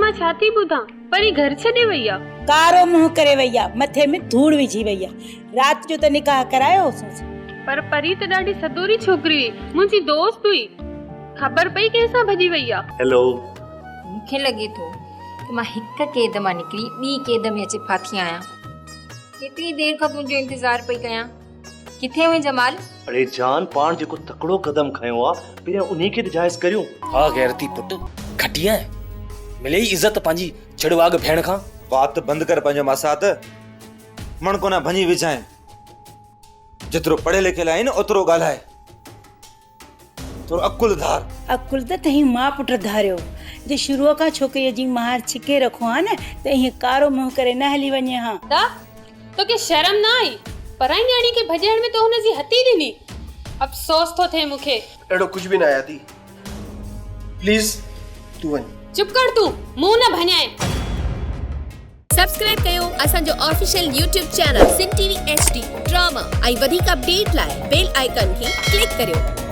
मां छा थी ॿुधां, परी घर छॾे वई आ। कारो मुंह करे वई आ, मथे में धूड़ विझी वई आ। रात जो त निकाह करायो होसि। पर परी त ॾाढी सदोरी छोकिरी हुई, मुंहिंजी दोस्त हुई। ख़बर पई कंहिंसां भॼी वई आ। हेलो, मूंखे लॻे थो कि मां हिक क़ैद मां निकिरी ॿी क़ैद में अची फाथी आहियां। केतिरी देर खां तुंहिंजो इंतज़ार पई कयां। किथे हुई जमाल? अरे जान पाण जेको तकड़ो कदम खयो आ, पहिरियों उन्हीं खे जायज़ करियो। हाँ गैरती पुट, घटिया है। मिले ही इज्जत पंहिंजी छिड़वाग भेण खां। बात बंद कर पंहिंजो मासात। मन को ना भञी विझाए। जेतिरो पढ़े लिखियल आहिनि ओतिरो ॻाल्हाए। थोरो अकुल धार। अकुल त तहीं मां पुट धारियो। जे शुरूअ खां छोकिरीअ जी महार छिके रखो हा न त ईअं कारो मुंह करे न हली वञे हा। दा तोखे शर्म न आई? पराई न्याणी खे भॼण में तो हुनजी हथी ॾिनी। अफ़सोस थो थिए मूंखे। अहिड़ो कुझु बि न आया थी। प्लीज तूं वञ। चुप कर तूं, मुंह न भञाए। सब्सक्राइब कयो असांजो ऑफिशियल YouTube चैनल सिन TV HD ड्रामा ऐं वधीक अपडेट लाइ बेल आइकन खे क्लिक करियो।